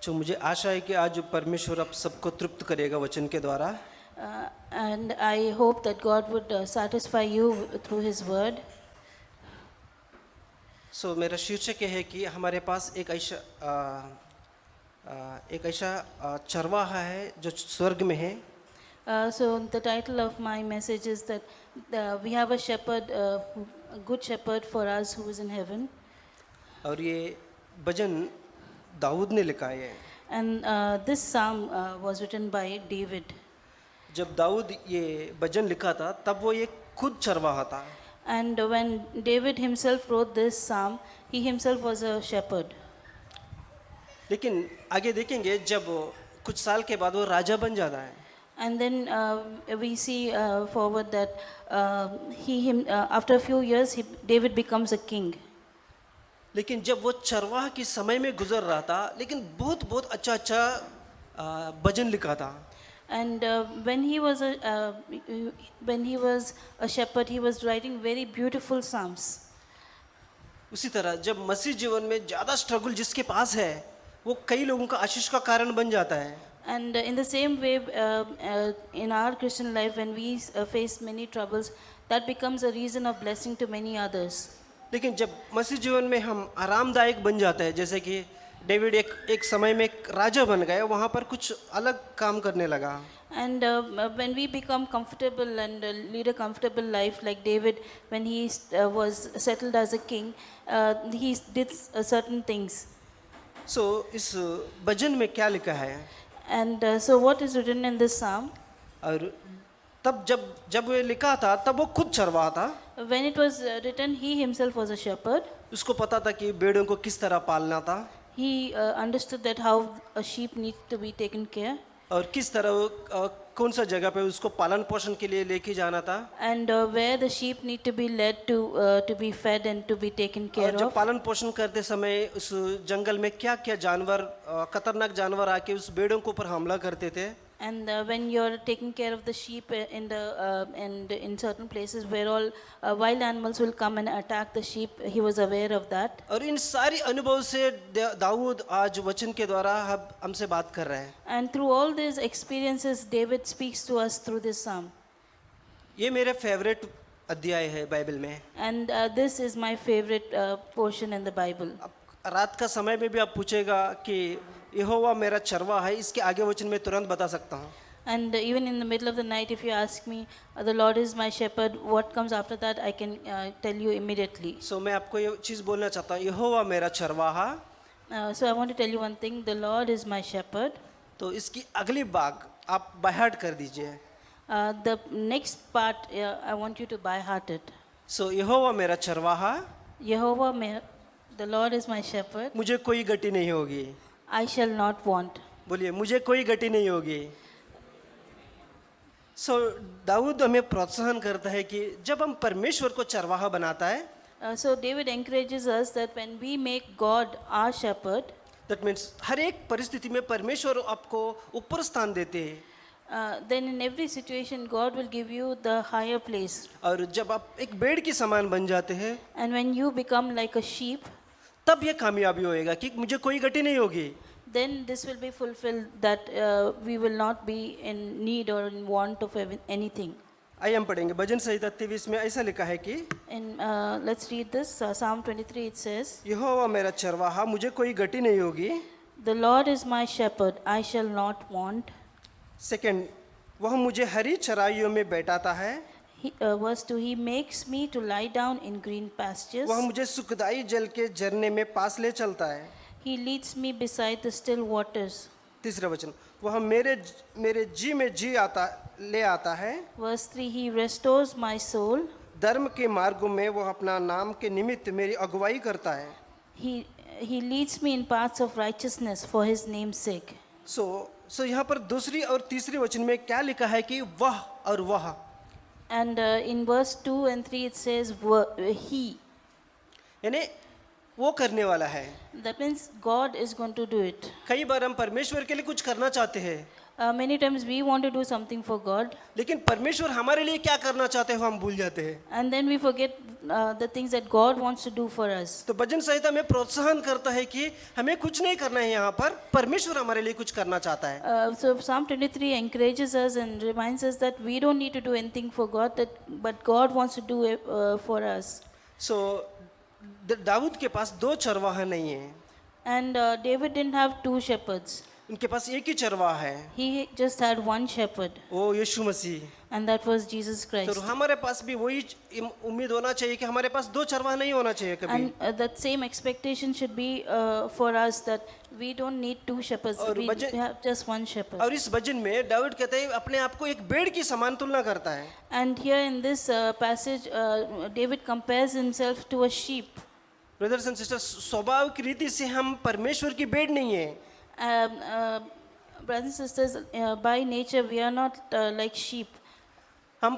जो मुझे आशा है कि आज परमेश्वर आप सबको तृप्त करेगा वचन के द्वारा। And I hope that God would satisfy you through His word. मेरा शीर्षक ये है कि हमारे पास एक ऐसा चरवाहा है जो स्वर्ग में है। So the title of my message is that we have a shepherd, a good shepherd for us who is in heaven. और ये भजन दाऊद ने लिखा है। And this psalm was written by David. जब दाऊद ये भजन लिखा था तब वो एक खुद चरवाहा था। And when David himself wrote this psalm, he himself was a shepherd. लेकिन आगे देखेंगे जब कुछ साल के बाद वो राजा बन जाता है। And then we see forward that after a few years, David becomes a king. लेकिन जब वो चरवाहा के समय में गुजर रहा था, लेकिन बहुत बहुत अच्छा भजन लिखा था। And when he was a shepherd, he was writing very beautiful psalms. उसी तरह जब मसीह जीवन में ज़्यादा स्ट्रगल जिसके पास है वो कई लोगों का आशीष का कारण बन जाता है। And in the same way, in our Christian life, when we face many troubles, that becomes a reason of blessing to many others. लेकिन जब मसीह जीवन में हम आरामदायक बन जाते हैं, जैसे कि डेविड एक समय में एक राजा बन गया, वहाँ पर कुछ अलग काम करने लगा। And when we become comfortable and lead a comfortable life, like David, when he was settled as a king, he did certain things. इस भजन में क्या लिखा है? And so what is written in this psalm? और तब जब वो लिखा था तब वो खुद चरवाहा था। When it was written, he himself was a shepherd. उसको पता था कि भेड़ों को किस तरह पालना था। He understood that how a sheep needs to be taken care. और किस तरह कौन सा जगह पे उसको पालन पोषण के लिए लेके जाना था। And where the sheep need to be led to be fed and to be taken care और जब of. पालन पोषण करते समय उस जंगल में क्या क्या जानवर खतरनाक जानवर आके उस भेड़ों के ऊपर हमला करते थे। And when you're taking care of the sheep and in certain places where all wild animals will come and attack the sheep, he was aware of that. और इन सारी अनुभव से दाऊद आज वचन के द्वारा हमसे बात कर रहे हैं। And through all these experiences, David speaks to us through this psalm. ये मेरे फेवरेट अध्याय है बाइबल में। And this is my favorite portion in the Bible. अब रात का समय में भी आप पूछेगा कि यहोवा मेरा चरवाहा है, इसके आगे वचन में तुरंत बता सकता हूँ। And even in the middle of the night, if you ask me, the Lord is my shepherd, what comes after that, I can tell you immediately. मैं आपको ये चीज़ बोलना चाहता हूँ, यहोवा मेरा चरवाहा। So I want to tell you one thing, the Lord is my shepherd. तो इसकी अगली भाग आप बायहार्ट कर दीजिए। The next part, I want you to by heart it. यहोवा मेरा चरवाहा, The Lord is my shepherd, मुझे कोई गति नहीं होगी। I shall not want. बोलिए, मुझे कोई गति नहीं होगी। दाऊद हमें प्रोत्साहन करता है कि जब हम परमेश्वर को चरवाहा बनाता है, So David encourages us that when we make God our shepherd, that means हर एक परिस्थिति में परमेश्वर आपको ऊपर स्थान देते हैं। then in every situation God will give you the higher place. और जब आप एक भेड़ के समान बन जाते हैं, And when you become like a sheep, तब ये कामयाबी होएगा कि मुझे कोई गति नहीं होगी। then this will be fulfilled that we will not be in need or in want of anything. आइए हम पढ़ेंगे भजन संहिता 23 में ऐसा लिखा है कि Let's read this. Psalm 23, it says, यहोवा मेरा चरवाहा, मुझे कोई गति नहीं होगी। The Lord is my shepherd, I shall not want. Second, वह मुझे हरी चराइयों में बैठाता है। Verse 2, he makes me to lie down in green pastures. वह मुझे सुखदाई जल के झरने में पास ले चलता है। He leads me beside the still waters. तीसरा वचन, वह मेरे जी में ले आता है। Verse 3, he restores my soul. धर्म के मार्गों में वह अपना नाम के निमित्त मेरी अगुवाई करता है। He leads me in paths of righteousness for his name's sake. यहाँ पर दूसरी और तीसरी वचन में क्या लिखा है कि वह और वह। And in verse 2 and 3 it says he. यानी वो करने वाला है। That means God is going to do it. कई बार हम परमेश्वर के लिए कुछ करना चाहते हैं, Many times we want to do something for God, लेकिन परमेश्वर हमारे लिए क्या करना चाहते हैं वो हम भूल जाते हैं। and then we forget the things that God wants to do for us. तो भजन संहिता में प्रोत्साहन करता है कि हमें कुछ नहीं करना है, यहाँ पर परमेश्वर हमारे लिए कुछ करना चाहता है। So Psalm 23 encourages us and reminds us that we don't need to do anything for God, but God wants to do it for us. सो दाऊद के पास दो चरवाहा नहीं है, And David didn't have two shepherds. उनके पास एक ही चरवाहा है, He just had one shepherd, वो यीशु मसीह। and that was Jesus तो Christ. हमारे पास भी वही उम्मीद होना चाहिए कि हमारे पास दो चरवाहा नहीं होना चाहिए कभी। And that same expectation should be for us, that we don't need two shepherds, और we bhajan- have just one shepherd. और इस भजन में दाऊद कहते हैं अपने आप को एक भेड़ की समान तुलना करता है। And here in this passage, David compares himself to a sheep. Brothers and sisters, स्वभाव की रीति से हम परमेश्वर की भेड़ नहीं है। Brothers and sisters, by nature we are not like sheep. हम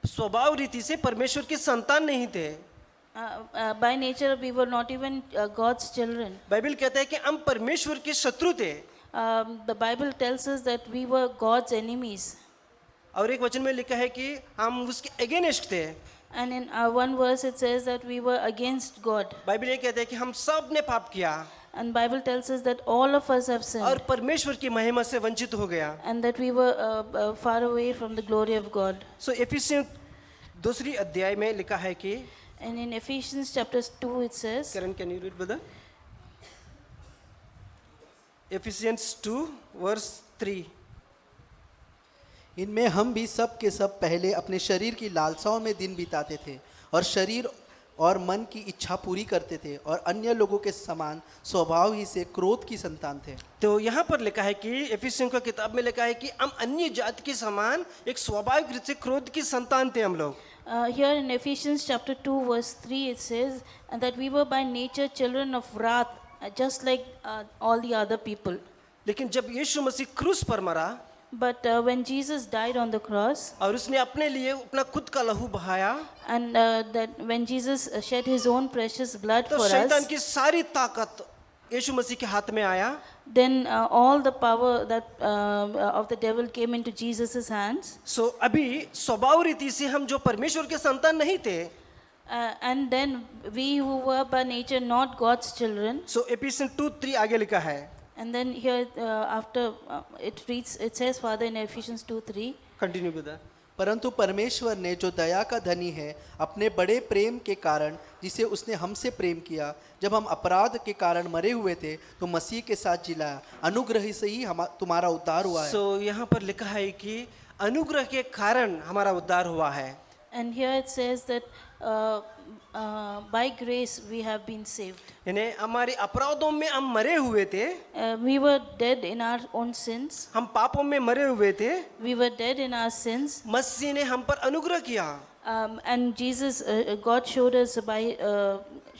स्वभाव रीति से परमेश्वर के संतान नहीं थे। By nature we were not even God's children. Bible कहता है कि हम परमेश्वर के शत्रु थे। The Bible tells us that we were God's enemies. और एक वचन में लिखा है कि हम उसके अगेंस्ट थे। And in one verse it says that we were against God. Bible ये कहता है कि हम सब ने पाप किया And Bible tells us that all of us have और sinned, परमेश्वर की महिमा से वंचित हो गया। and that we were far away from the glory of God. सो एफिसियंस दूसरी अध्याय में लिखा है कि, And in Ephesians chapter 2 it says, Karan can you read brother? Ephesians 2 verse 3। इनमें हम भी सब के सब पहले अपने शरीर की लालसाओं में दिन बिताते थे और शरीर और मन की इच्छा पूरी करते थे और अन्य लोगों के समान स्वभाव ही से क्रोध की संतान थे। तो यहाँ पर लिखा है कि एफिसियों का किताब में लिखा है कि हम अन्य जाति के समान एक स्वाभाविक रूप से क्रोध की संतान थे हम लोग। here in Ephesians chapter 2 verse 3 it says, and that we were by nature children of wrath, just like all the other people. लेकिन जब यीशु मसीह क्रूस पर मरा But when Jesus died on the cross, और उसने अपने लिए अपना खुद का लहू बहाया, and that when Jesus shed his own precious blood तो for शैतान us, की सारी ताकत यीशु मसीह के हाथ में आया then all the power that of the devil came into Jesus' hands. सो अभी स्वभाव रीति से हम जो परमेश्वर के संतान नहीं थे, And then we who were by nature not God's children, सो एफिसियंस 2:3 आगे लिखा है। and then here after it reads, it says Father in Ephesians 2:3, continue brother. परंतु परमेश्वर ने जो दया का धनी है अपने बड़े प्रेम के कारण जिसे उसने हमसे प्रेम किया, जब हम अपराध के कारण मरे हुए थे तो मसीह के साथ जिलाया, अनुग्रह से ही तुम्हारा उद्धार हुआ है। सो यहाँ पर लिखा है कि अनुग्रह के कारण हमारा उद्धार हुआ है। and here it says that by grace we have been saved. यानी हमारे अपराधों में हम मरे हुए थे, We were dead in our own sins. हम पापों में मरे हुए थे, We were dead in our sins. मसीह ने हम पर अनुग्रह किया And Jesus, God showed us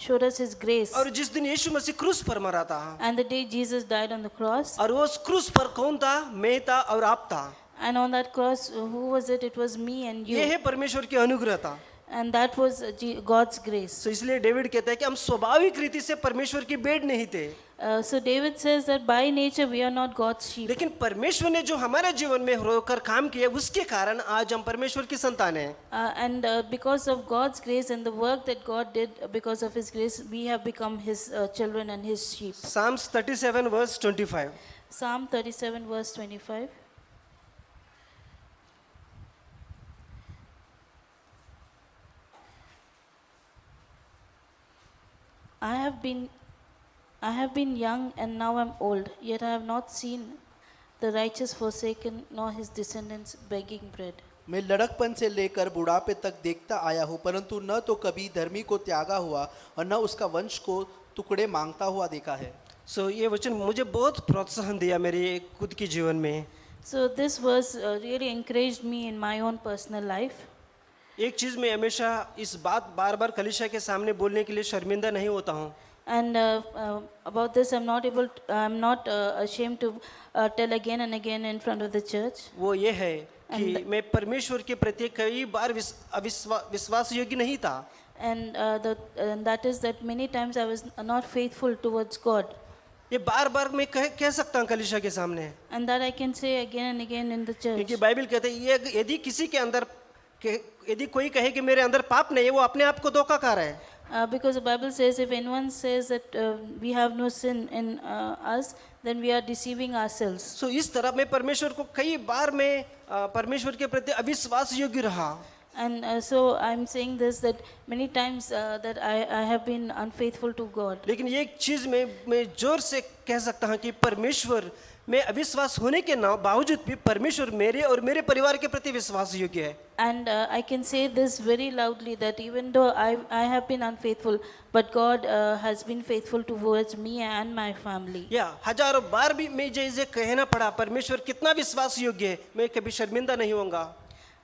showed us His grace. और जिस दिन यीशु मसीह क्रूस पर मरा था, And the day Jesus died on the cross, और वो उस क्रूस पर कौन था? मैं था और आप था। and on that cross, who was it? It was me and ये you. है परमेश्वर की अनुग्रह था। And that was God's grace. सो इसलिए डेविड कहता है कि हम स्वाभाविक रीति से परमेश्वर की भेड़ नहीं थे, So David says that by nature we are not God's sheep. लेकिन परमेश्वर ने जो हमारे जीवन में होकर काम किया उसके कारण आज हम परमेश्वर की संतान हैं। And because of God's grace and the work that God did because of His grace, we have become His children and His sheep. Psalms 37 verse 25। Psalm 37 verse 25. I have been young and now I'm old, yet I have not seen the righteous forsaken nor his descendants begging bread. मैं लड़कपन से लेकर बुढ़ापे तक देखता आया हूँ, परंतु न तो कभी धर्मी को त्यागा हुआ और न उसका वंश को टुकड़े मांगता हुआ देखा है। सो ये वचन मुझे बहुत प्रोत्साहन दिया मेरे खुद के जीवन में। So this verse really encouraged me in my own personal life. एक चीज़ मैं हमेशा इस बात बार बार कलीसिया के सामने बोलने के लिए शर्मिंदा नहीं होता हूँ। And about this, I'm not ashamed to tell again and again in front of the church. वो ये है कि मैं परमेश्वर के प्रति कई बार विश्वास योग्य नहीं था। And that is that many times I was not faithful towards God. ये बार बार मैं कह सकता हूँ कलीसिया के सामने, And that I can say again and again in the church. क्योंकि बाइबल कहते हैं ये यदि किसी के अंदर यदि कोई कहे कि मेरे अंदर पाप नहीं है, वो अपने आप को धोखा खा रहा है। Because the Bible says if anyone says that we have no sin in us, then we are deceiving ourselves. सो इस तरह मैं परमेश्वर को कई बार मैं परमेश्वर के प्रति अविश्वास योग्य रहा। And so I'm saying this, that many times that I have been unfaithful to God. लेकिन ये एक चीज मैं जोर से कह सकता हूँ कि परमेश्वर में अविश्वास होने के बावजूद भी परमेश्वर मेरे और मेरे परिवार के प्रति विश्वास योग्य है। And I can say this very loudly, that even though I have been unfaithful, but God has been faithful towards me and my family. या हजारों बार भी मैं जैसे कहना पड़ा परमेश्वर कितना विश्वास योग्य है, मैं कभी शर्मिंदा नहीं होऊंगा।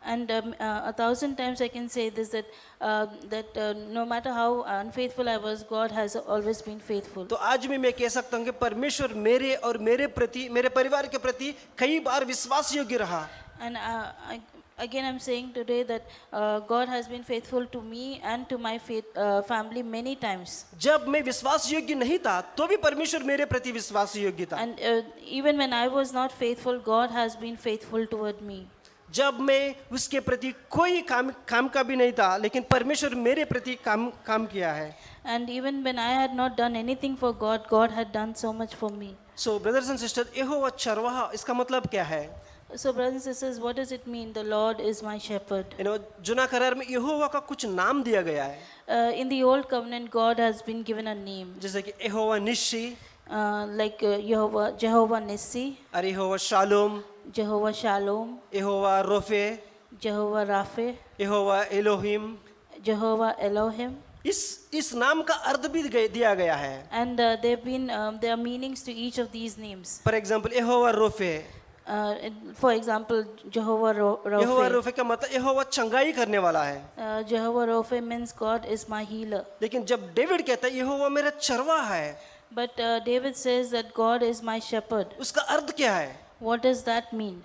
And 1,000 times I can say this, that no matter how unfaithful I was, God has always been faithful. तो आज भी मैं कह सकता हूँ कि परमेश्वर मेरे और मेरे प्रति, मेरे परिवार के प्रति कई बार विश्वास योग्य रहा। And again I'm saying today that God has been faithful to me and to my family many times. जब मैं विश्वास योग्य नहीं था तो भी परमेश्वर मेरे प्रति विश्वास योग्य था। And even when I was not faithful, God has been faithful toward me. जब मैं उसके प्रति कोई काम का भी नहीं था, लेकिन परमेश्वर मेरे प्रति काम किया है। And even when I had not done anything for God, God had done so much for me. So brothers and sisters, यहोवा चरवाहा, इसका मतलब क्या है? So brothers and sisters, what does it mean? The Lord is my shepherd. जुना करार में यहोवा का कुछ नाम दिया गया है। In the old covenant, God has been given a name. जैसे कि यहोवा निस्सी, like Jehovah Nissi, और यहोवा शालोम, Jehovah Shalom, यहोवा रोफे, Jehovah Rapha, यहोवा एलोहिम। Jehovah Elohim. इस नाम का अर्थ भी दिया गया है। And there are meanings to each of these names. For example यहोवा रोफे, For example, Jehovah यहोवा Rapha. रोफे का मतलब यहोवा चंगाई करने वाला है। Jehovah Rapha means God is my healer. लेकिन जब डेविड कहता है यहोवा मेरा चरवाहा है, But David says that God is my shepherd. उसका अर्थ क्या है? What does that mean?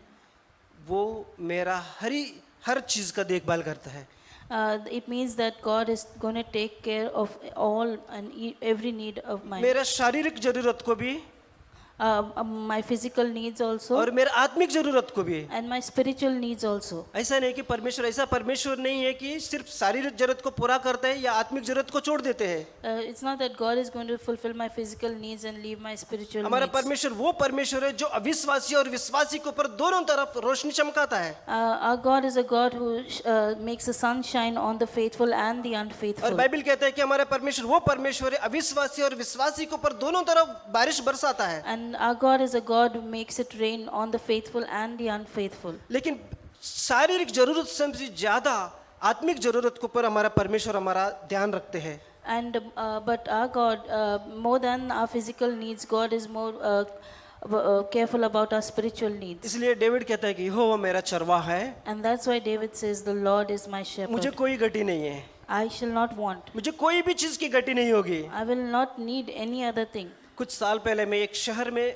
वो मेरा हर चीज का देखभाल करता है। It means that God is going to take care of all and every need of mine. मेरा शारीरिक जरूरत को भी My physical needs also, और मेरा आत्मिक जरूरत को भी। and my spiritual needs also. ऐसा नहीं कि परमेश्वर ऐसा परमेश्वर नहीं है कि सिर्फ शारीरिक जरूरत को पूरा करता है या आत्मिक जरूरत को छोड़ देते हैं। It's not that God is going to fulfill my physical needs and leave my spiritual हमारा needs. परमेश्वर वो परमेश्वर है जो अविश्वासी और विश्वासी के ऊपर दोनों तरफ रोशनी चमकाता है। Our God is a God who makes the sun shine on the faithful and the और unfaithful. बाइबल कहता है कि हमारा परमेश्वर वो परमेश्वर है अविश्वासी और विश्वासी के ऊपर दोनों तरफ बारिश बरसाता है। And our God is a God who makes it rain on the faithful and the unfaithful. लेकिन शारीरिक जरूरत से ज्यादा आत्मिक जरूरत के ऊपर हमारा परमेश्वर हमारा ध्यान रखते हैं। And but our God, more than our physical needs, God is more careful about our spiritual needs. इसलिए डेविड कहता है कि यहोवा मेरा चरवाहा है, And that's why David says, "The Lord is my मुझे shepherd; कोई गति नहीं है, I shall not want. मुझे कोई भी चीज की गति नहीं होगी। I will not need any other thing." कुछ साल पहले मैं एक शहर में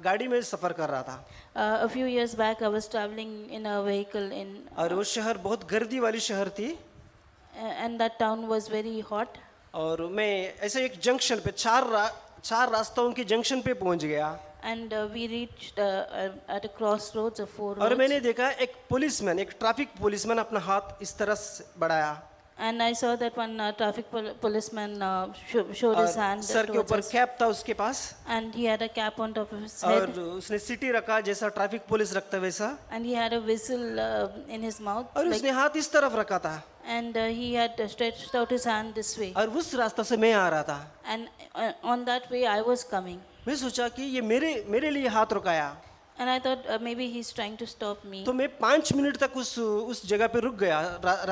गाड़ी में सफर कर रहा था A few years back, I was traveling in a vehicle और वो शहर बहुत गर्दी वाली शहर थी and that town was very hot. और मैं ऐसे एक जंक्शन पे चार रास्ताओं की जंक्शन पे पहुंच गया And we reached at a crossroads of four और roads. मैंने देखा एक पुलिसमैन, एक ट्रैफिक पुलिसमैन अपना हाथ इस तरह से बढ़ाया And I saw that one traffic policeman showed his और hand सर के towards ऊपर us. कैप था उसके पास And he had a cap on top of his और head. उसने सिटी रखा जैसा ट्रैफिक पुलिस रखता है वैसा And he had a whistle in his mouth. और like- उसने हाथ इस तरफ रखा था and he had stretched out his hand this way. और उस रास्ता से मैं आ रहा था। And on that way I was coming. मैं सोचा कि ये मेरे लिए हाथ रुकाया And I thought maybe he's trying to stop me. तो मैं 5 मिनट तक उस जगह पे रुक गया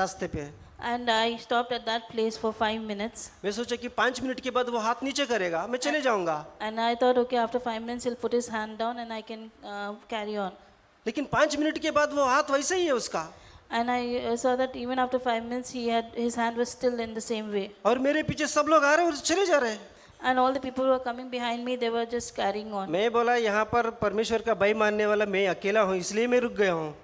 रास्ते पे। And I stopped at that place for 5 minutes. मैं सोचा कि 5 मिनट के बाद वो हाथ नीचे करेगा, मैं चले जाऊंगा। And I thought, okay, after 5 minutes he'll put his hand down and I can carry on. लेकिन 5 मिनट के बाद वो हाथ वैसे ही है उसका And I saw that even after 5 minutes his hand was still in the same way. और मेरे पीछे सब लोग आ रहे हैं और चले जा रहे हैं। And all the people who were coming behind me, they were just carrying on. मैं बोला यहाँ पर परमेश्वर का भय मानने वाला मैं अकेला हूँ इसलिए मैं रुक गया हूँ।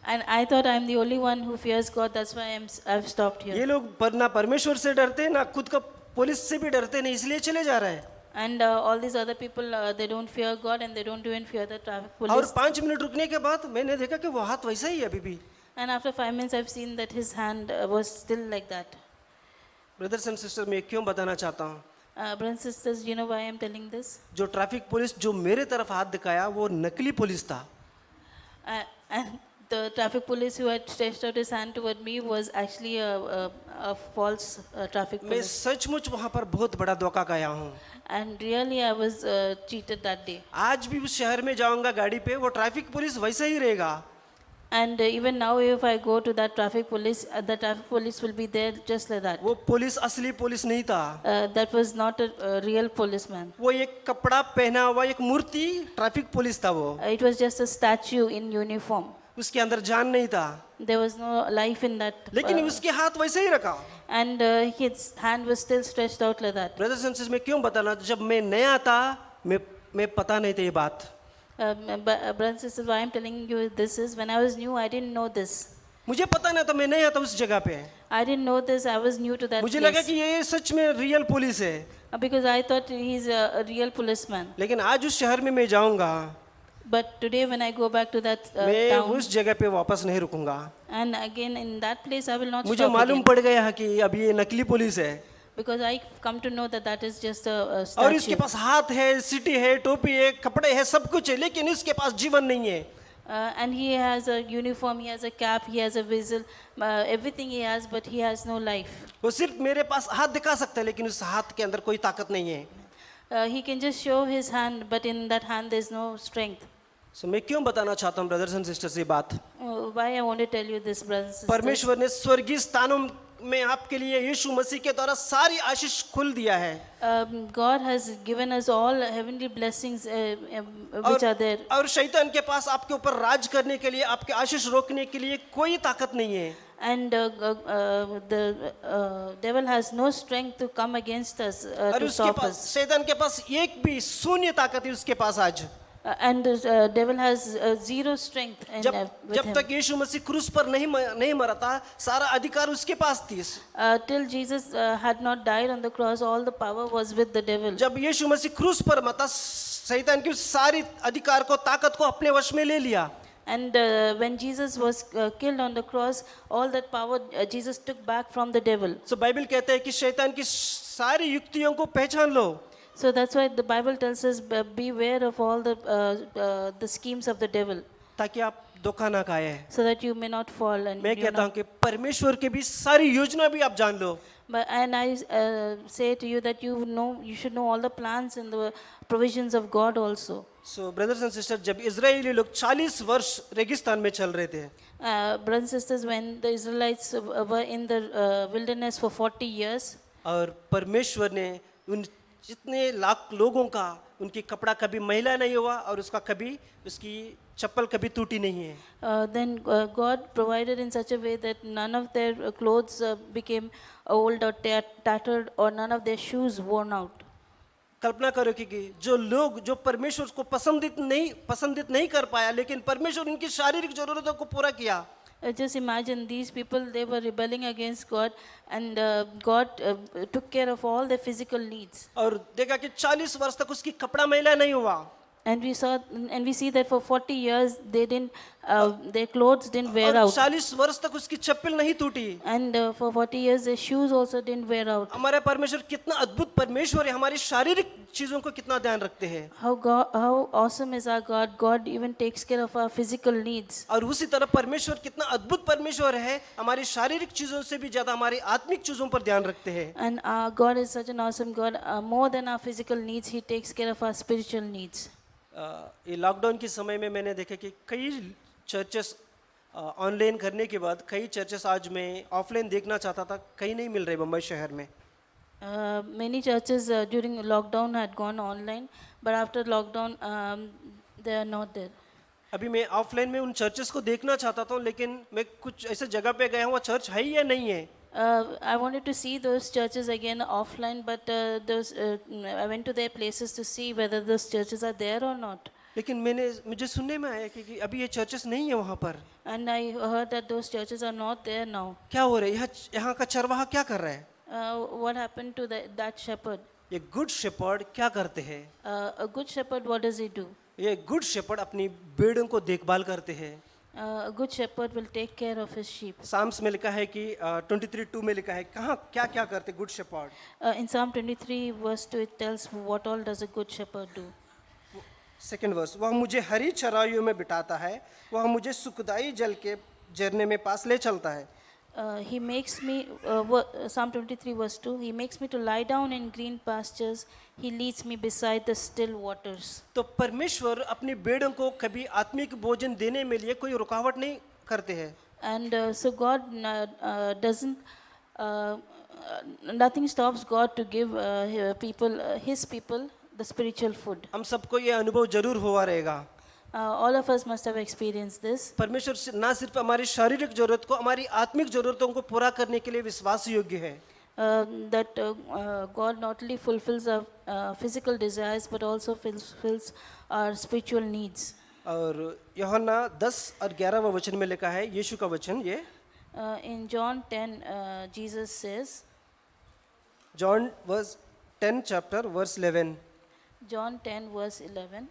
And I thought I'm the only one who fears God, that's why I've stopped here. ये लोग ना परमेश्वर से डरते ना खुद का पुलिस से भी डरते नहीं इसलिए चले जा रहे हैं। And all these other people, they don't fear God and they don't even fear the traffic और police. 5 मिनट रुकने के बाद मैंने देखा कि वो हाथ वैसा ही है अभी भी. And after 5 minutes, I've seen that his hand was still like that. Brothers and sister, मैं क्यों बताना चाहता हूँ, Brothers and sisters, you know why I'm telling this? जो ट्रैफिक पुलिस जो मेरे तरफ हाथ दिखाया वो नकली पुलिस था. And the traffic police who had stretched out his hand toward me was actually a false traffic मैं police. सचमुच वहाँ पर बहुत बड़ा धोखा खाया हूँ. And really, I was cheated that day. आज भी उस शहर में जाऊंगा गाड़ी पे, वो ट्रैफिक पुलिस वैसा ही रहेगा. And even now, if I go to that traffic police, the traffic police will be there just like that. वो पुलिस असली पुलिस नहीं था. That was not a real policeman. वो एक कपड़ा पहना हुआ एक मूर्ति ट्रैफिक पुलिस था. वो It was just a statue in uniform. उसके अंदर जान नहीं था, There was no life in that. लेकिन उसके हाथ वैसे ही रखा. And his hand was still stretched out like that. Brothers and sisters, मैं क्यों बताना, जब मैं नया था मैं पता नहीं था ये बात. Brothers and sisters, why I'm telling you this is when I was new, I didn't know this. मुझे पता नहीं था, मैं नया था उस जगह पे. I didn't know this. I was new to that मुझे लगा place. कि ये सच में रियल पुलिस है. Because I thought he's a real policeman. लेकिन आज उस शहर में मैं जाऊंगा, But today when I go back to that मैं town, उस जगह पे वापस नहीं रुकूंगा. and again in that place I will not मुझे stop मालूम again. पड़ गया है कि अब ये नकली पुलिस है. Because I come to know that that is just a और इसके statue. पास हाथ है, सिटी है, टोपी है, कपड़े है, सब कुछ है, लेकिन इसके पास जीवन नहीं है. And he has a uniform, he has a cap, he has a whistle, everything he has, but he has no life. वो सिर्फ मेरे पास हाथ दिखा सकता है, लेकिन उस हाथ के अंदर कोई ताकत नहीं है. He can just show his hand, but in that hand there's no strength. सो मैं क्यों बताना चाहता हूँ ब्रदर्स एंड सिस्टर्स ये बात. Why I want to tell you this, brothers and sisters? परमेश्वर ने स्वर्गीय स्थानों में आपके लिए यीशु मसीह के द्वारा सारी आशीष खुल दिया है. God has given us all heavenly blessings which are there. और शैतान के पास आपके ऊपर राज करने के लिए, आपके आशीष रोकने के लिए कोई ताकत नहीं है. And the devil has no strength to come against us और to उसके stop पास, us. शैतान के पास एक भी शून्य ताकत है उसके पास आज. And the devil has zero strength in, जब with जब him. तक यीशु मसीह क्रूस पर नहीं मरा था, सारा अधिकार उसके पास थी. Till Jesus had not died on the cross, all the power was with the devil. जब यीशु मसीह क्रूस पर मरा, शैतान की सारी अधिकार को, ताकत को अपने वश में ले लिया. And when Jesus was killed on the cross, all that power Jesus took back from the devil. So Bible कहता है कि शैतान की सारी युक्तियों को पहचान लो. So that's why the Bible tells us beware of all the schemes of the devil, ताकि आप धोखा ना खाए. so that you may not fall. And मैं you कहता not, हूँ कि परमेश्वर की भी सारी योजना भी आप जान लो. and I say to you that you should know all the plans and the provisions of God also. So brothers and sister, जब इजरायली लोग 40 वर्ष रेगिस्तान में चल रहे थे, Brothers and sisters, when the Israelites were in the wilderness for 40 years, और परमेश्वर ने उन जितने लाख लोगों का, उनकी कपड़ा कभी मैला नहीं हुआ और उसकी चप्पल कभी टूटी नहीं है. then God provided in such a way that none of their clothes became old or tattered, or none of their shoes worn out. कल्पना करो कि जो लोग जो परमेश्वर को पसंदित नहीं कर पाया, लेकिन परमेश्वर उनकी शारीरिक जरूरतों को पूरा किया. Just imagine these people, they were rebelling against God, and God took care of all their physical needs. और देखा कि 40 वर्ष तक उसकी कपड़ा मैला नहीं हुआ. And we see that for 40 years their clothes didn't wear और out, 40 वर्ष तक उसकी चप्पल नहीं टूटी. and for 40 years their shoes also didn't wear out. हमारा परमेश्वर कितना अद्भुत परमेश्वर है, हमारी शारीरिक चीजों को कितना ध्यान रखते हैं. How awesome is our God. God even takes care of our physical needs. और उसी तरह परमेश्वर कितना अद्भुत परमेश्वर है, हमारी शारीरिक चीजों से भी ज्यादा हमारी आत्मिक चीजों पर ध्यान रखते हैं. And our God is such an awesome God. More than our physical needs, He takes care of our spiritual needs. ये लॉकडाउन के समय में मैंने देखा कि कई चर्चेस ऑनलाइन करने के बाद, कई चर्चेस आज मैं ऑफलाइन देखना चाहता था, कहीं नहीं मिल रहे मुंबई शहर में. Many churches during lockdown had gone online, but after lockdown they are not there. अभी मैं ऑफलाइन में उन चर्चेस को देखना चाहता था, लेकिन मैं कुछ ऐसे जगह पे गया हूँ, चर्च है या नहीं है. I wanted to see those churches again offline, but I went to their places to see whether those churches are there or not. लेकिन मुझे सुनने में आया कि अभी ये चर्चेस नहीं है वहाँ पर. And I heard that those churches are not there now. क्या हो रहा है, यहाँ का चरवाहा क्या कर रहा है. What happened to that shepherd? एक गुड शेपर्ड क्या करते हैं? A good shepherd, what does he do? ये गुड शेपर्ड अपनी भेड़ों को देखभाल करते हैं। A good shepherd will take care of his sheep. Psalms में लिखा है कि 23:2 में लिखा है कहाँ क्या क्या करते good shepherd. In Psalm 23, verse 2, it tells what all does a good shepherd do. Second verse, वह मुझे हरी चराइयों में बिठाता है, वह मुझे सुखदाई जल के झरने में पास ले चलता है। He makes me, Psalm 23, verse 2, he makes me to lie down in green pastures. He leads me beside the still waters. तो परमेश्वर अपनी भेड़ों को कभी आत्मिक भोजन देने में लिए कोई रुकावट नहीं करते हैं। And so God doesn't, nothing stops God to give people, his people, the spiritual food. हम सबको ये अनुभव जरूर हुआ रहेगा। All of us must have experienced this. परमेश्वर ना सिर्फ हमारी शारीरिक जरूरत को, हमारी आत्मिक जरूरतों को पूरा करने के लिए विश्वास योग्य है। That God not only fulfills our physical desires but also fulfills our spiritual needs. और यूहन्ना 10 और 11 वचन में लिखा है, यीशु का वचन ये, In John 10, Jesus says, John verse 10 chapter verse 11, John 10, verse 11,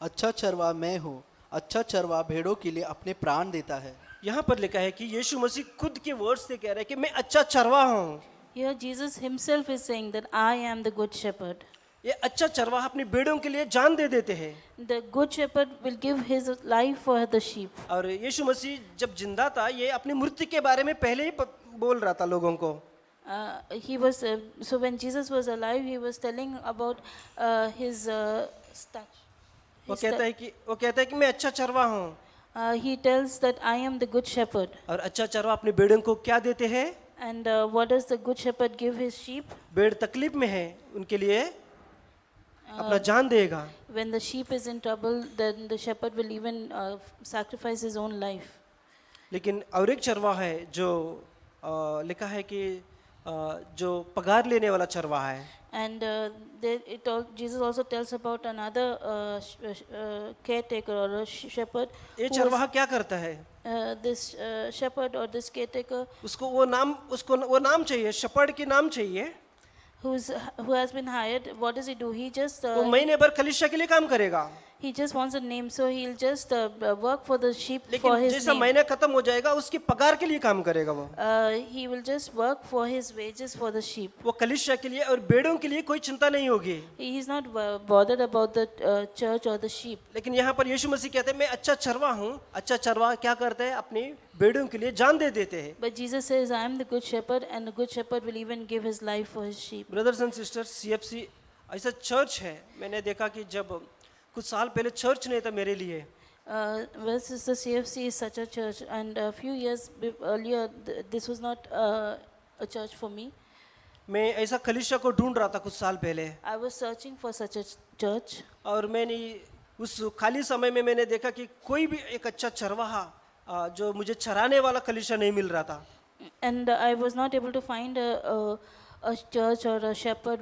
अच्छा चरवा मैं हूँ, अच्छा चरवा भेड़ों के लिए अपने प्राण देता है। यहाँ पर लिखा है कि यीशु मसीह खुद के वर्ड से कह रहा है कि मैं अच्छा चरवाहा हूँ। here Jesus himself is saying that I am the good shepherd. ये अच्छा चरवाहा अपनी भेड़ों के लिए जान दे देते हैं। The good shepherd will give his life for the sheep. और यीशु मसीह जब जिंदा था, ये अपनी मृत्यु के बारे में पहले ही बोल रहा था लोगों को। He was so when Jesus was alive, he was telling about his statue. वो कहता है कि मैं अच्छा चरवाहा हूँ। He tells that I am the good shepherd. और अच्छा चरवाहा अपनी भेड़ों को क्या देते हैं? And what does the good shepherd give his sheep? भेड़ तकलीफ में है, उनके लिए अपना जान देगा। When the sheep is in trouble, then the shepherd will even sacrifice his own life. लेकिन और एक चरवाहा है जो लिखा है कि जो पगार लेने वाला चरवाहा है। And Jesus also tells about another caretaker or a shepherd. ये चरवाहा क्या करता है? This shepherd or this caretaker उसको वो नाम चाहिए, शेपर्ड की नाम चाहिए। who has been hired. What does he do? He just वो महीने भर कलीसिया के लिए काम करेगा। he just wants a name, so he'll just work for the sheep for लेकिन his जैसा name. महीना खत्म हो जाएगा, उसकी पगार के लिए काम करेगा वो। He will just work for his wages for the sheep. वो कलीसिया के लिए और भेड़ों के लिए कोई चिंता नहीं होगी। He is not bothered about the church or the sheep. लेकिन यहाँ पर यीशु मसीह कहते हैं मैं अच्छा चरवाहा हूँ। अच्छा चरवाहा क्या करता है? अपनी भेड़ों के लिए जान दे देते हैं। But Jesus says, I am the good shepherd, and the good shepherd will even give his life for his sheep. Brothers and sisters, CFC ऐसा चर्च है, मैंने देखा कि जब कुछ साल पहले चर्च नहीं था मेरे लिए। Well, Sister CFC is such a church, and a few years earlier, this was not a church for me. मैं ऐसा कलीसिया को ढूंढ रहा था कुछ साल पहले, I was searching for such a church, और मैंने उस खाली समय में मैंने देखा कि कोई भी एक अच्छा चरवाहा जो मुझे चराने वाला कलीसिया नहीं मिल रहा था। and I was not able to find a church or a shepherd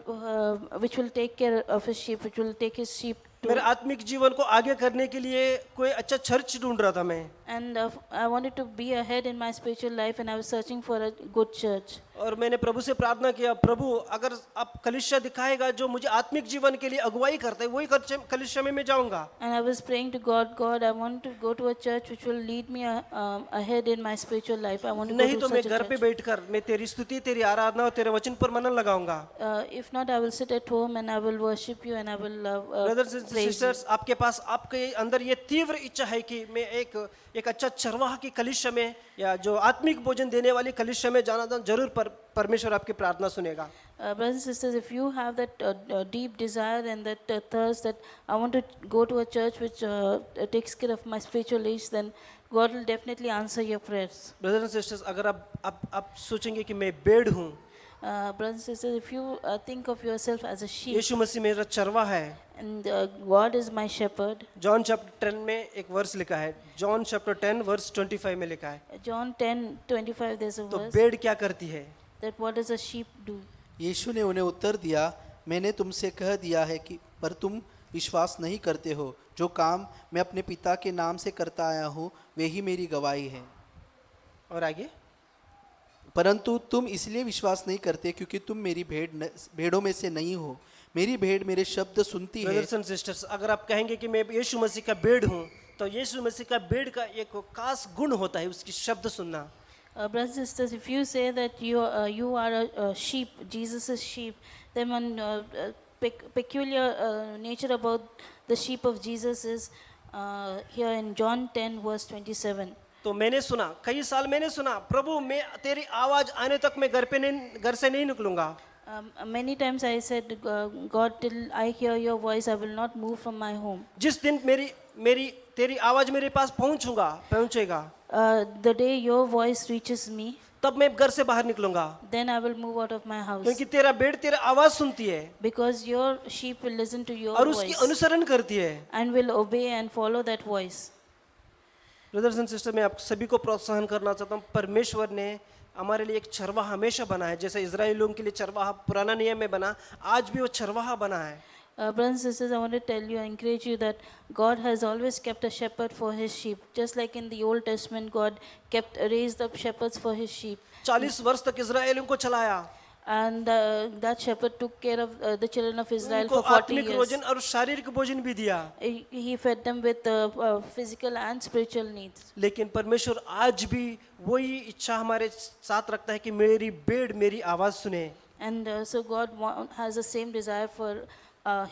which will take care of his sheep, which will take his sheep to. मेरे आत्मिक जीवन को आगे करने के लिए कोई अच्छा चर्च ढूंढ रहा था मैं। And I wanted to be ahead in my spiritual life, and I was searching for a good church. और मैंने प्रभु से प्रार्थना किया, प्रभु अगर आप कलीसिया दिखाएगा जो मुझे आत्मिक जीवन के लिए अगुवाई करता है, वही कलीसिया में मैं जाऊंगा। And I was praying to God, God, I want to go to a church which will lead me ahead in my spiritual life. I want to go नहीं to तो मैं such a घर पे church. बैठकर मैं तेरी स्तुति, तेरी आराधना और तेरे वचन पर मनन लगाऊंगा। If not, I will sit at home and I will worship you and I will brothers and praise you. Sisters, आपके पास आपके अंदर ये तीव्र इच्छा है कि मैं एक अच्छा चरवाहा की कलीसिया में या जो आत्मिक भोजन देने वाली कलीसिया में जाना था, जरूर परमेश्वर आपकी प्रार्थना सुनेगा। Brothers and sisters, if you have that deep desire and that thirst that I want to go to a church which takes care of my spiritual needs, then God will definitely answer your prayers. Brothers and sisters, अगर आप सोचेंगे कि मैं भेड़ हूँ, Brothers and sisters, if you think of yourself as a sheep यीशु मसीह मेरा चरवाहा है। and God is my shepherd, John chapter 10 में एक वर्स लिखा है, जॉन चैप्टर 10 वर्स 25 में लिखा है, John 10:25, there's a तो verse भेड़ क्या करती है? that what does a sheep do? यीशु ने उन्हें उत्तर दिया, मैंने तुमसे कह दिया है कि पर तुम विश्वास नहीं करते हो। जो काम मैं अपने पिता के नाम से करता आया हूँ वे ही मेरी गवाही है। और आगे परंतु तुम इसलिए विश्वास नहीं करते क्योंकि तुम मेरी भेड़ों में से नहीं हो। मेरी भेड़ मेरे शब्द सुनती है। ब्रदर्स एंड सिस्टर्स, अगर आप कहेंगे कि मैं यीशु मसीह का भेड़ हूँ, तो यीशु मसीह का भेड़ का एक खास गुण होता है उसकी शब्द सुनना। Brothers and sisters, if you say that you are a sheep, Jesus' sheep, then one peculiar nature about the sheep of Jesus is here in John 10 verse 27. तो मैंने सुना, कई साल मैंने सुना, प्रभु मैं तेरी आवाज आने तक मैं घर से नहीं निकलूंगा। Many times I said, God, till I hear your voice, I will not move from my home. जिस दिन मेरी तेरी आवाज मेरे पास पहुंचेगा, The day your voice reaches me, तब मैं घर से बाहर निकलूंगा, then I will move out of my house. क्योंकि तेरा भेड़ तेरा आवाज सुनती है Because your sheep will listen to your और उसकी voice अनुसरण करती है। and will obey and follow that voice. Brothers and sister, मैं आप सभी को प्रोत्साहन करना चाहता हूँ, परमेश्वर ने हमारे लिए एक चरवाहा हमेशा बना है। जैसे इजराइल लोगों के लिए चरवाहा पुराना नियम में बना, आज भी वो चरवाहा बना है। Brothers and sisters, I want to tell you, I encourage you that God has always kept a shepherd for his sheep. Just like in the Old Testament, God raised up shepherds for his sheep. 40 वर्ष तक इजराइलियों को चलाया, And that shepherd took care of the children of Israel उनको for 40 आत्मिक years. भोजन और शारीरिक भोजन भी दिया। He fed them with physical and spiritual needs. लेकिन परमेश्वर आज भी वही इच्छा हमारे साथ रखता है कि मेरी भेड़ मेरी आवाज सुने। And so God has the same desire for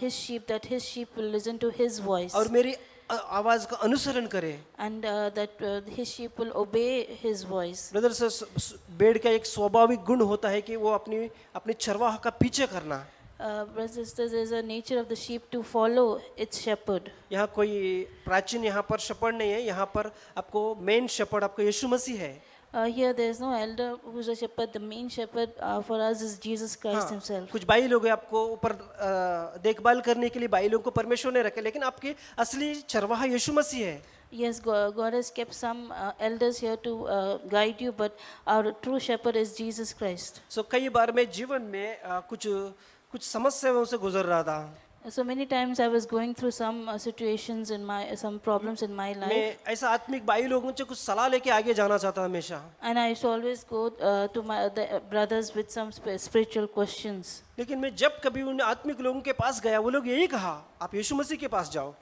his sheep, that his sheep will listen to his voice. और मेरी आवाज का अनुसरण करे। And that his sheep will obey his voice. Brothers, भेड़ का एक स्वाभाविक गुण होता है कि वो अपने चरवाहा का पीछे करना। Brothers and sisters, there is a nature of the sheep to follow its shepherd. यहाँ कोई प्राचीन यहाँ पर shepherd नहीं है, यहाँ पर आपको मेन shepherd आपको यीशु मसीह है। Here there is no elder who is a shepherd. The main shepherd for us is Jesus Christ himself. कुछ भाई लोग हैं आपको ऊपर देखभाल करने के लिए, भाई लोग को परमेश्वर ने रखे, लेकिन आपके असली चरवाहा यीशु मसीह है। Yes, God has kept some elders here to guide you, but our true shepherd is Jesus Christ. So कई बार मैं जीवन में कुछ समस्याओं से गुजर रहा था। So many times I was going through some situations some problems in my life. मैं ऐसा आत्मिक भाई लोगों से कुछ सलाह लेके आगे जाना चाहता हमेशा। And I used to always go to the brothers with some spiritual questions. लेकिन मैं जब कभी उन आत्मिक लोगों के पास गया, वो लोग यही कहा, आप यीशु मसीह के पास जाओ।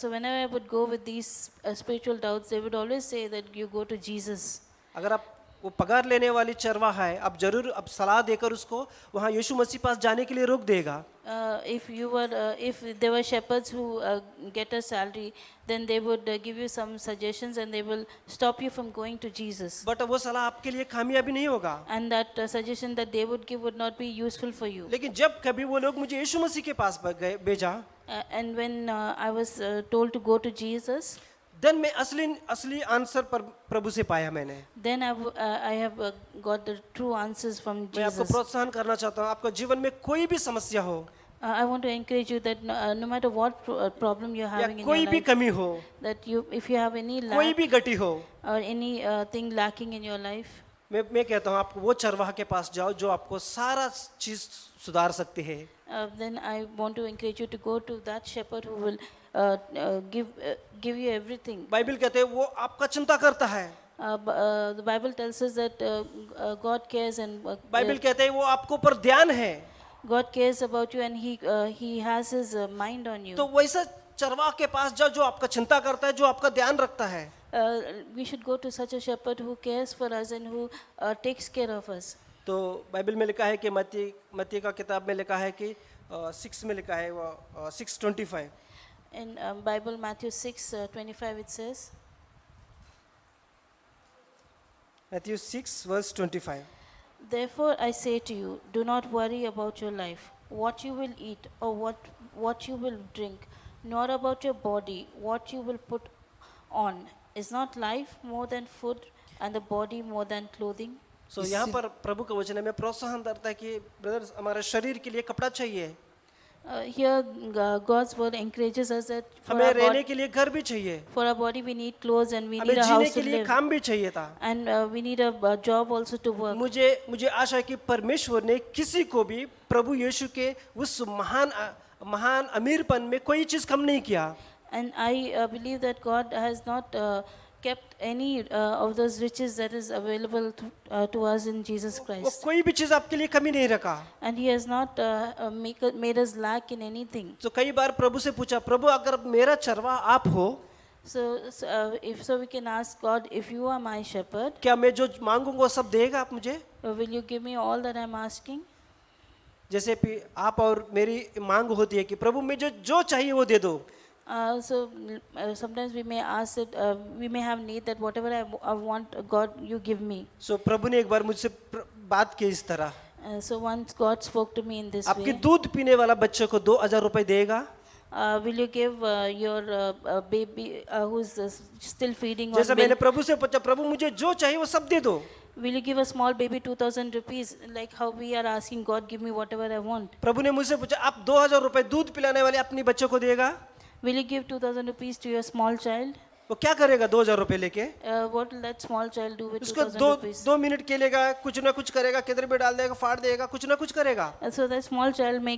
So whenever I would go with these spiritual doubts, they would always say that you go to Jesus. अगर आप वो पगार लेने वाली चरवाहा है, आप जरूर अब सलाह देकर उसको वहाँ यीशु मसीह पास जाने के लिए रोक देगा। If there were shepherds who get a salary, then they would give you some suggestions and they will stop you from going to Jesus. But वो सलाह आपके लिए कामयाबी नहीं होगा। And that suggestion that they would give would not be useful for you. लेकिन जब कभी वो लोग मुझे यीशु मसीह के पास भेजा, And when I was told to go to Jesus, then मैं असली आंसर पर प्रभु से पाया मैंने। then I have got the true answers from मैं आपको Jesus. प्रोत्साहन करना चाहता हूँ, आपको जीवन में कोई भी समस्या हो I want to encourage you that no matter what problem you're या having in कोई your भी life, कमी हो, that if you have any कोई lack भी गति हो, or any thing lacking in your life, मैं कहता हूँ आप वो चरवाहा के पास जाओ जो आपको सारा चीज सुधार सकती है। then I want to encourage you to go to that shepherd who will give you everything. Bible कहते हैं वो आपका चिंता करता है। The Bible tells us that God cares and Bible कहते हैं वो आपको ऊपर ध्यान है। God cares about you and he has his mind on you. तो वैसा चरवाहा के पास जाओ जो आपका चिंता करता है, जो आपका ध्यान रखता है। We should go to such a shepherd who cares for us and who takes care of us. तो बाइबल में लिखा है कि मत्ती का किताब में लिखा है कि 6 में लिखा है वो 6:25। In Bible Matthew 6:25 it says, Matthew 6:25। Therefore I say to you, do not worry about your life, what you will eat or what you will drink, nor about your body, what you will put on. Is not life more than food and the body more than clothing? So यहाँ पर प्रभु का वचन हमें प्रोत्साहन करता है कि brothers हमारे शरीर के लिए कपड़ा चाहिए, Here God's word encourages us that हमें रहने के लिए घर भी चाहिए, for our body we need clothes and we हमें need a जीने house के to लिए live. काम भी चाहिए था। And we need a job also to work. मुझे आशा है कि परमेश्वर ने किसी को भी प्रभु यीशु के उस महान अमीरपन में कोई चीज कम नहीं किया। And I believe that God has not kept any of those riches that is available to us in Jesus वो Christ. कोई भी चीज आपके लिए कमी नहीं रखा. And He has not made us lack in anything. तो कई बार प्रभु से पूछा, प्रभु अगर मेरा चरवाहा आप हो, So we can ask God, if you are my shepherd, क्या मैं जो मांगूंगा वो सब देगा आप मुझे? will you give me all that I'm asking? जैसे आप और मेरी मांग होती है कि प्रभु मुझे जो चाहिए वो दे दो. Sometimes we may ask that we may have need that whatever I want, God, you give me. सो प्रभु ने एक बार मुझसे बात की इस तरह, So once God spoke to me in this आपके way. दूध पीने वाला बच्चे को 2,000 रुपए देगा? Will you give your baby who's still feeding on जैसे मैंने milk? प्रभु से पूछा, प्रभु मुझे जो चाहिए वो सब दे दो. Will you give a small baby 2,000 rupees, like how we are asking God, give me whatever I want? प्रभु ने मुझसे पूछा, आप 2,000 रुपए दूध पिलाने वाले अपने बच्चे को देगा? Will you give 2,000 rupees to your small child? वो क्या करेगा 2,000 रुपए लेके? What will that small child do with उसको 2,000 rupees? 2 मिनट के लेगा, कुछ ना कुछ करेगा, किधर भी डाल देगा, फाड़ देगा, कुछ ना कुछ करेगा. So that small child may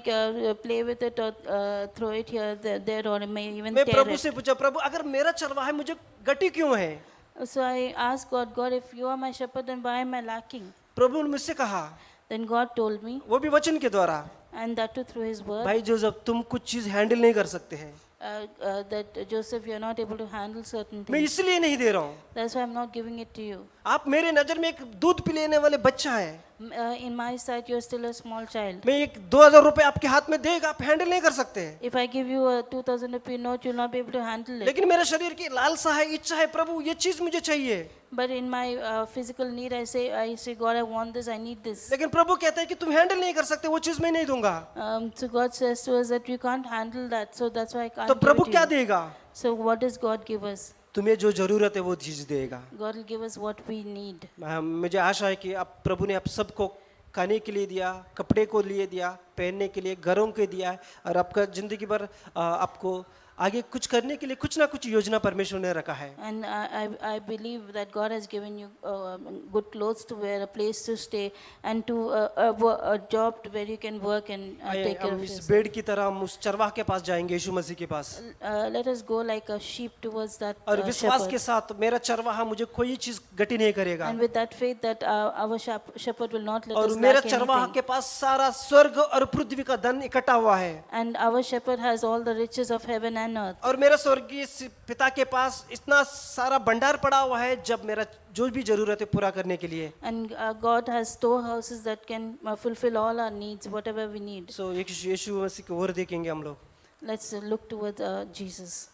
play with it or throw it here, there, or may even मैं tear प्रभु it. से पूछा, प्रभु अगर मेरा चरवाहा है मुझे गटी क्यों है? So I asked God, if you are my shepherd, then why am I lacking? प्रभु ने मुझसे कहा, Then God told me, वो भी वचन के द्वारा, and that too through His word, भाई जो जब तुम कुछ चीज हैंडल नहीं कर सकते हैं, that Joseph, you are not able to handle certain मैं things. इसलिए नहीं दे रहा हूँ. That's why I'm not giving it to you. आप मेरे नजर में एक दूध पिलाने वाले बच्चा है. In my sight, you're still a small child. मैं एक 2,000 रुपए आपके हाथ में देगा, आप हैंडल नहीं कर सकते हैं. If I give you a 2,000 rupee note, you'll not be able to handle it. लेकिन मेरे शरीर की लालसा है, इच्छा है, प्रभु ये चीज मुझे चाहिए. But in my physical need, I say, God, I want this, I need this. लेकिन प्रभु कहता है कि तुम हैंडल नहीं कर सकते, वो चीज मैं नहीं दूंगा. So God says to us that you can't handle that, so that's why I can't तो give प्रभु it to क्या you. देगा? So what does God give us? तुम्हें जो जरूरत है वो चीज देगा. God will give us what we need. मुझे आशा है कि आप प्रभु ने आप सबको खाने के लिए दिया, कपड़े को लिए दिया, पहनने के लिए, घरों के दिया है, और आपका जिंदगी भर आपको आगे कुछ करने के लिए कुछ ना कुछ योजना परमेश्वर ने रखा है. And I believe that God has given you good clothes to wear, a place to stay, and to a job where you can work and take care हम of इस yourself. बेड़ की तरह हम उस चरवाह के पास जाएंगे, यीशु मसीह के पास, Let us go like a sheep towards that और विश्वास के shepherd. साथ मेरा चरवाहा मुझे कोई चीज गटी नहीं करेगा. And with that faith that our shepherd will not let और us मेरा lack चरवाहा anything. के पास सारा स्वर्ग और पृथ्वी का धन इकट्ठा हुआ है. And our shepherd has all the riches of heaven and earth. और मेरा स्वर्गीय पिता के पास इतना सारा भंडार पड़ा हुआ है, जब मेरा जो भी जरूरत है पूरा करने के लिए. And God has storehouses that can fulfill all our needs, whatever we need. सो यीशु मसीह की ओर देखेंगे हम लोग. Let's look towards Jesus.